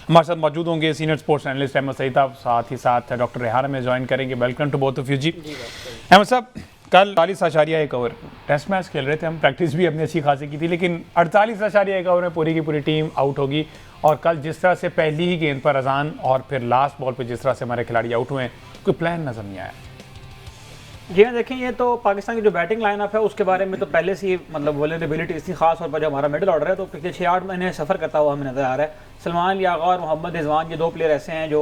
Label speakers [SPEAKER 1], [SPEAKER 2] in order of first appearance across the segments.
[SPEAKER 1] हमारे साथ मौजूद होंगे senior sports analyst Ahmed Saeed साहब, साथ ही साथ डॉक्टर रेहाना में ज्वाइन करेंगे। Welcome to both of you जी। अहमद साहब, कल 48.1 ओवर टेस्ट मैच खेल रहे थे हम, प्रैक्टिस भी अपनी अच्छी खासी की थी, लेकिन 48.1 ओवर में पूरी की पूरी टीम आउट होगी। और कल जिस तरह से पहली ही गेंद पर अजान और फिर लास्ट बॉल पे जिस तरह से हमारे खिलाड़ी आउट हुए, कोई प्लान नजर नहीं आया।
[SPEAKER 2] जी हाँ, देखें, ये तो पाकिस्तान की जो बैटिंग लाइनअप है उसके बारे में तो पहले से ही मतलब वल्नरेबिलिटी इतनी खास तौर पर जो हमारा मिडिल ऑर्डर है तो पिछले 6-8 महीने सफ़र करता हुआ हमें नज़र आ रहा है। सलमान यागा और मोहम्मद रिजवान, ये दो प्लेयर ऐसे हैं जो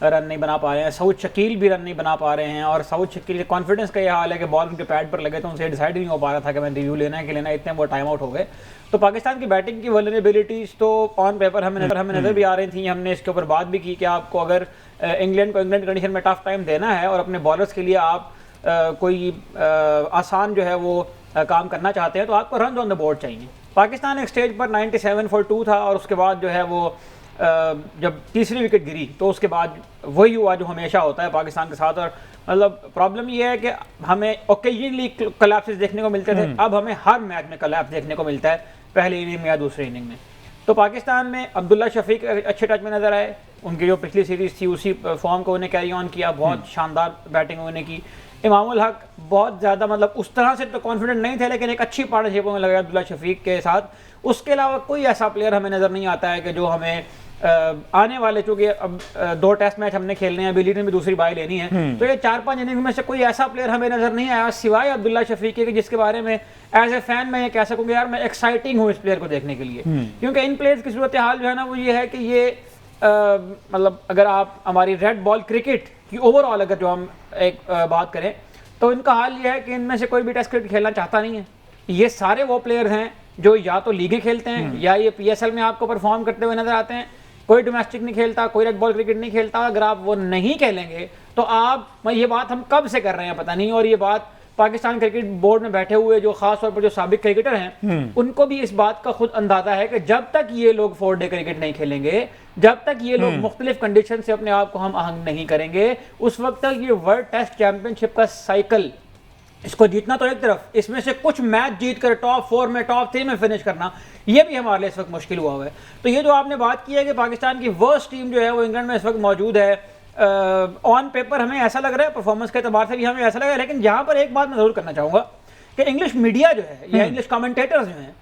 [SPEAKER 2] रन नहीं बना पा रहे हैं। सऊद शकील भी रन नहीं बना पा रहे हैं, और सऊद शकील के कॉन्फिडेंस का ये हाल है कि बॉल उनके पैड पर लगे तो उनसे डिसाइड नहीं हो पा रहा था कि मैं रिव्यू लेना है कि लेना है, इतने वो टाइम आउट हो गए। तो पाकिस्तान की बैटिंग की वल्नरेबिलिटीज़ तो ऑन पेपर हमें नज़र भी आ रही थी। हमने इसके ऊपर बात भी की कि आपको अगर इंग्लैंड को इंग्लैंड कंडीशन में टफ टाइम देना है और अपने बॉलर्स के लिए आप कोई आसान जो है वो काम करना चाहते हैं तो आपको रन ऑन द बोर्ड चाहिए। पाकिस्तान एक स्टेज पर 97 for 2 था, और उसके बाद जो है वो जब तीसरी विकेट गिरी तो उसके बाद वही हुआ जो हमेशा होता है पाकिस्तान के साथ। और मतलब प्रॉब्लम ये है कि हमें ओकेजनली कोलैप्सेस देखने को मिलते थे, अब हमें हर मैच में कोलैप्स देखने को मिलता है, पहली इनिंग में या दूसरी इनिंग में। तो पाकिस्तान में अब्दुल्ला शफीक अच्छे टच में नजर आए, उनकी जो पिछली सीरीज थी उसी फॉर्म को उन्हें कैरी ऑन किया, बहुत शानदार बैटिंग उन्होंने की। इमामुल हक बहुत ज़्यादा मतलब उस तरह से तो कॉन्फिडेंट नहीं थे, लेकिन एक अच्छी पार्टनरशिप में लगा अब्दुल्ला शफीक के साथ। उसके अलावा कोई ऐसा प्लेयर हमें नज़र नहीं आता है कि जो हमें आने वाले, चूँकि अब 2 टेस्ट मैच हमने खेलने हैं, अभी लीडर में दूसरी बाई लेनी है, तो ये 4-5 इनिंग में से कोई ऐसा प्लेयर हमें नज़र नहीं आया सिवाय अब्दुल्ला शफीक के, जिसके बारे में एज ए फैन मैं ये कह सकूँ यार मैं एक्साइटिंग हूँ इस प्लेयर को देखने के लिए। क्योंकि इन प्लेयर्स की सूरत हाल जो है ना वो ये है कि ये मतलब अगर आप हमारी रेड बॉल क्रिकेट की ओवरऑल अगर जो हम एक बात करें तो इनका हाल ये है कि इनमें से कोई भी टेस्ट क्रिकेट खेलना चाहता नहीं है। ये सारे वो प्लेयर हैं जो या तो लीगें खेलते हैं या ये PSL में आपको परफॉर्म करते हुए नजर आते हैं। कोई डोमेस्टिक नहीं खेलता, कोई रेड बॉल क्रिकेट नहीं खेलता। अगर आप वो नहीं खेलेंगे तो आप, ये बात हम कब से कर रहे हैं पता नहीं, और ये बात पाकिस्तान क्रिकेट बोर्ड में बैठे हुए जो खास तौर पर जो साबिक क्रिकेटर हैं उनको भी इस बात का खुद अंदाजा है कि जब तक ये लोग 4 डे क्रिकेट नहीं खेलेंगे, जब तक ये लोग मुख्तलिफ कंडीशन से अपने आप को हम आहंग नहीं करेंगे, उस वक्त तक ये वर्ल्ड टेस्ट चैंपियनशिप का साइकिल, इसको जीतना तो एक तरफ, इसमें से कुछ मैच जीत कर टॉप 4 में टॉप 3 में फिनिश करना, ये भी हमारे लिए इस वक्त मुश्किल हुआ है। तो ये जो आपने बात की है कि पाकिस्तान की वर्स्ट टीम जो है वो इंग्लैंड में इस वक्त मौजूद है, ऑन पेपर हमें ऐसा लग रहा है, परफॉर्मेंस के एतबार से भी हमें ऐसा लग रहा है। लेकिन यहाँ पर एक बात मैं जरूर करना चाहूँगा कि इंग्लिश मीडिया जो है या इंग्लिश कमेंटेटर्स जो हैं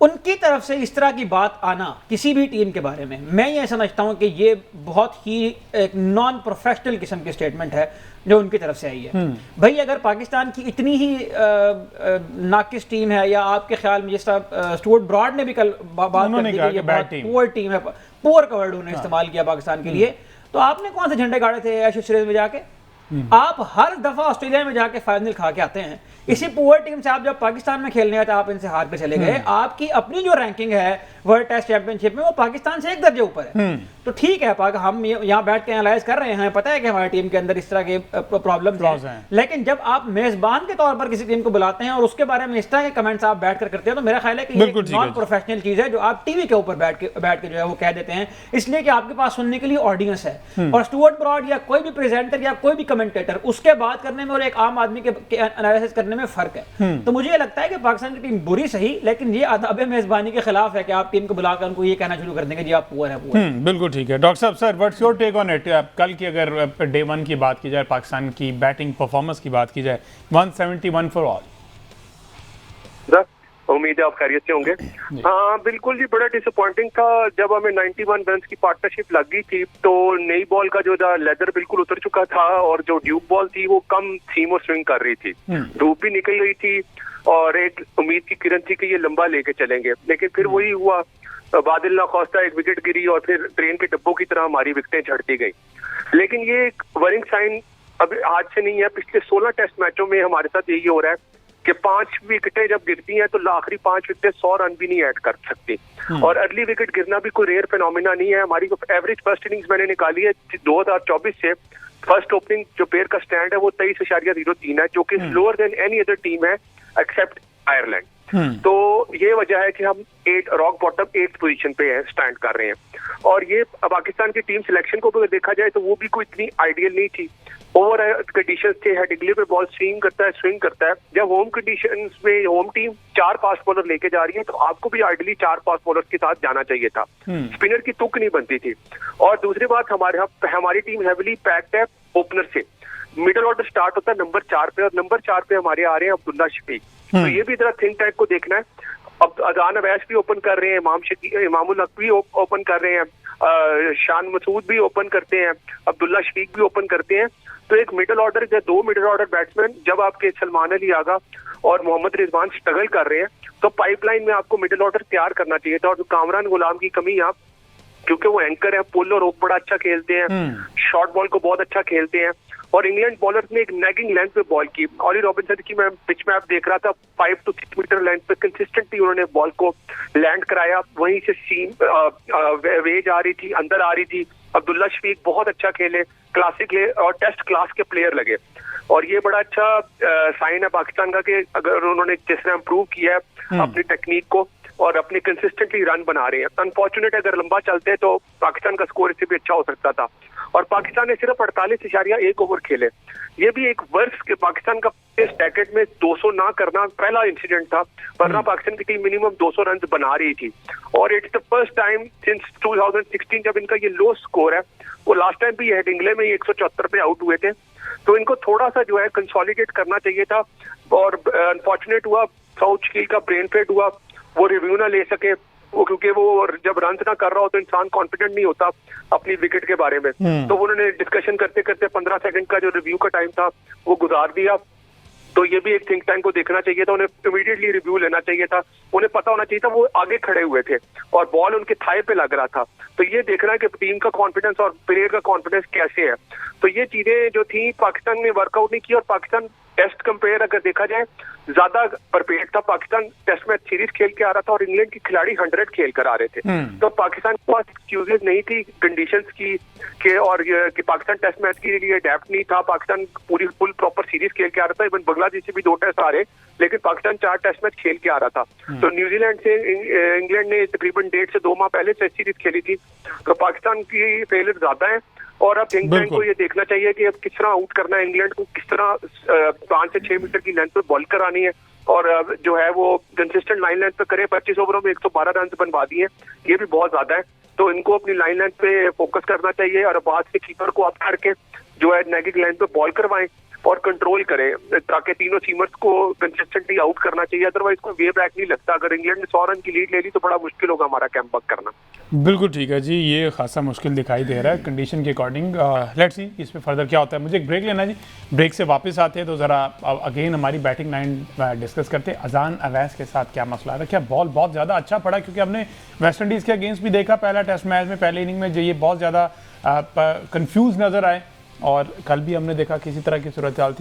[SPEAKER 2] उनकी तरफ से इस तरह की बात आना किसी भी टीम के बारे में, मैं ये समझता हूँ कि ये बहुत ही एक नॉन प्रोफेशनल किस्म की स्टेटमेंट है जो उनकी तरफ से आई है। भाई अगर पाकिस्तान की इतनी ही नाकिस टीम है, या आपके ख्याल में जिस तरह स्टुअर्ट ब्रॉड ने भी कल बात कर दी कि ये बहुत पुअर टीम है, पुअर का वर्ड उन्होंने इस्तेमाल किया पाकिस्तान के लिए, तो आपने कौन से झंडे गाड़े थे एशेज सीरीज में जाके? आप हर दफा ऑस्ट्रेलिया में जाके फाइनल खा के आते हैं। इसी पुअर टीम से आप जब पाकिस्तान में खेलने आए तो आप इनसे हार के चले गए। आपकी अपनी जो रैंकिंग है वर्ल्ड टेस्ट चैंपियनशिप में वो पाकिस्तान से 1 दर्जे ऊपर है। तो ठीक है, हम यहाँ बैठ के एनालाइज कर रहे हैं, पता है कि हमारी टीम के अंदर इस तरह के प्रॉब्लम्स हैं, लेकिन जब आप मेजबान के तौर पर किसी टीम को बुलाते हैं और उसके बारे में इस तरह के कमेंट्स आप बैठ कर करते हैं तो मेरा ख्याल है कि ये नॉन प्रोफेशनल चीज है जो आप टीवी के ऊपर बैठ के जो है वो कह देते हैं, इसलिए कि आपके पास सुनने के लिए ऑडियंस है। और स्टुअर्ट ब्रॉड या कोई भी प्रेजेंटर या कोई भी कमेंटेटर, उसके बात करने में और एक आम आदमी के एनालिसिस करने में फर्क है। तो मुझे लगता है कि पाकिस्तान की टीम बुरी सही, लेकिन ये आदाब मेजबानी के खिलाफ है कि आप टीम को बुलाकर उनको ये कहना शुरू कर देंगे जी आप पुअर है, पुअर।
[SPEAKER 1] बिल्कुल ठीक है। डॉक्टर साहब, sir what's your take on it? कल की अगर डे 1 की बात की जाए, पाकिस्तान की बैटिंग परफॉर्मेंस की बात की जाए, 171 फॉर ऑल,
[SPEAKER 3] उम्मीद है आप खैरियत से होंगे। हाँ बिल्कुल जी, बड़ा डिसअपॉइंटिंग था जब हमें 91 रन की पार्टनरशिप लग गई थी तो नई बॉल का जो लेदर बिल्कुल उतर चुका था और जो ड्यूब बॉल थी वो कम सीम और स्विंग कर रही थी, धूप भी निकल गई थी और एक उम्मीद की किरण थी कि ये लंबा लेके चलेंगे, लेकिन फिर वही हुआ, बादल नाखौस्ता एक विकेट गिरी और फिर ट्रेन के डब्बों की तरह हमारी विकेटें झड़ती गई। लेकिन ये एक वरिंग साइन अब आज से नहीं है, पिछले 16 टेस्ट मैचों में हमारे साथ यही हो रहा है कि 5 विकेटें जब गिरती हैं तो आखिरी 5 विकेटें 100 रन भी नहीं ऐड कर सकती। और अर्ली विकेट गिरना भी कोई रेयर फिनोमिना नहीं है। हमारी एवरेज फर्स्ट इनिंग्स मैंने निकाली है 2024 से, फर्स्ट ओपनिंग जो पेयर का स्टैंड है वो 23.03 है, जो कि lower than any other team है एक्सेप्ट आयरलैंड। तो ये वजह है कि हम रॉक बॉटम 8th पोजीशन पे स्टैंड कर रहे हैं। और ये पाकिस्तान की टीम सिलेक्शन को अगर देखा जाए तो वो भी कोई इतनी आइडियल नहीं थी। ओवर कंडीशंस थे, हेडिंग्ले पे बॉल स्विंग करता है। जब होम कंडीशंस में होम टीम 4 फास्ट बॉलर लेके जा रही है तो आपको भी आइडियली 4 फास्ट बॉलर के साथ जाना चाहिए था, स्पिनर की तुक नहीं बनती थी। और दूसरी बात, हमारी टीम हेविली पैक्ड है ओपनर से। मिडिल ऑर्डर स्टार्ट होता है नंबर 4 पे और नंबर 4 पे हमारे आ रहे हैं अब्दुल्ला शफीक। तो ये भी जरा थिंक टैंक को देखना है। अब अजान अवैस भी ओपन कर रहे हैं, इमामुल हक भी ओपन कर रहे हैं, शान मसूद भी ओपन करते हैं, अब्दुल्ला शफीक भी ओपन करते हैं। तो एक मिडिल ऑर्डर या 2 मिडिल ऑर्डर बैट्समैन, जब आपके सलमान अली आगा और मोहम्मद रिजवान स्ट्रगल कर रहे हैं तो पाइपलाइन में आपको मिडिल ऑर्डर तैयार करना चाहिए था। और कामरान गुलाम की कमी आप, क्योंकि वो एंकर है, पुल और रोक बड़ा अच्छा खेलते हैं, शॉर्ट बॉल को बहुत अच्छा खेलते हैं। और इंग्लैंड बॉलर्स ने एक नैगिंग लेंथ पे बॉल की। ऑली रॉबिन्सन की मैं पिच मैप देख रहा था, 5 to 6 मीटर लेंथ पे कंसिस्टेंटली उन्होंने बॉल को लैंड कराया। वहीं से सीम वेज आ रही थी, अंदर आ रही थी। अब्दुल्ला शफीक बहुत अच्छा खेले, क्लासिक और टेस्ट क्लास के प्लेयर लगे। और ये बड़ा अच्छा साइन है पाकिस्तान का कि अगर उन्होंने जिस तरह इम्प्रूव किया है अपनी टेक्निक को और अपने कंसिस्टेंटली रन बना रहे हैं। अनफॉर्चुनेट अगर लंबा चलते तो पाकिस्तान का स्कोर इससे भी अच्छा हो सकता था। और पाकिस्तान ने सिर्फ 48.1 ओवर खेले। ये भी एक वर्ष के पाकिस्तान का इस डेकेड में 200 ना करना पहला इंसिडेंट था, वरना पाकिस्तान की टीम मिनिमम 200 रन बना रही थी। और it's the first time since 2016 जब इनका ये लो स्कोर है। वो लास्ट टाइम भी हेडिंग्ले में 174 पे आउट हुए थे। तो इनको थोड़ा सा जो है कंसोलिडेट करना चाहिए था। और अनफॉर्चुनेट हुआ साउथ शकील का ब्रेन फेड हुआ, वो रिव्यू ना ले सके वो, क्योंकि वो जब रन ना कर रहा हो तो इंसान कॉन्फिडेंट नहीं होता अपनी विकेट के बारे में। तो उन्होंने डिस्कशन करते करते 15 सेकंड का जो रिव्यू का टाइम था वो गुजार दिया। तो ये भी एक थिंक टैंक को देखना चाहिए था, उन्हें इमीडिएटली रिव्यू लेना चाहिए था। उन्हें पता होना चाहिए था वो आगे खड़े हुए थे और बॉल उनके थाई पे लग रहा था। तो ये देखना है कि टीम का कॉन्फिडेंस और प्लेयर का कॉन्फिडेंस कैसे है। तो ये चीजें जो थी पाकिस्तान ने वर्कआउट नहीं की। और पाकिस्तान टेस्ट कंपेयर अगर देखा जाए ज्यादा परफेक्ट था। पाकिस्तान टेस्ट मैच सीरीज खेल के आ रहा था और इंग्लैंड के खिलाड़ी 100 खेल कर आ रहे थे। तो पाकिस्तान के पास एक्सक्यूजेज नहीं थी कंडीशंस की और कि पाकिस्तान टेस्ट मैच के लिए अडेप्ट नहीं था। पाकिस्तान पूरी फुल प्रॉपर सीरीज खेल के आ रहा था। इवन बांग्लादेश से भी 2 टेस्ट आ रहे, लेकिन पाकिस्तान 4 टेस्ट मैच खेल के आ रहा था। तो न्यूजीलैंड से इंग्लैंड ने तकरीबन 1.5 से 2 माह पहले टेस्ट सीरीज खेली थी। तो पाकिस्तान की फेलियर ज्यादा है। और अब थिंक टैंक को ये देखना चाहिए कि अब किस तरह आउट करना है इंग्लैंड को, किस तरह 5 से 6 मीटर की लेंथ पे बॉल करानी है। और जो है वो कंसिस्टेंट लाइन लेंथ पे करे। 25 ओवरों में 112 रन बनवा दिए, ये भी बहुत ज्यादा है। तो इनको अपनी लाइन लेंथ पे फोकस करना चाहिए और बाद से कीपर को अप करके जो है नेगिंग लेंथ पे बॉल करवाएं और कंट्रोल करें, ताकि तीनों सीमर्स को कंसिस्टेंटली आउट करना चाहिए। अदरवाइज कोई वे बैक नहीं लगता। अगर इंग्लैंड ने 100 रन की लीड ले ली तो बड़ा मुश्किल होगा हमारा कैंप बैक करना।
[SPEAKER 1] बिल्कुल ठीक है जी, ये खासा मुश्किल दिखाई दे रहा है कंडीशन के अकॉर्डिंग। लेट्स सी इस पे फर्दर क्या होता है। मुझे एक ब्रेक लेना है जी, ब्रेक से वापस आते हैं तो ज़रा अगेन हमारी बैटिंग लाइन डिस्कस करते हैं। अजान अवैस के साथ क्या मसला है। क्या बॉल बहुत ज़्यादा अच्छा पड़ा, क्योंकि हमने वेस्ट इंडीज़ के अगेंस्ट भी देखा पहला टेस्ट मैच में, पहले इनिंग में जो ये बहुत ज़्यादा कन्फ्यूज़ नज़र आए। और कल भी हमने देखा किसी तरह की सूरत हाल थी।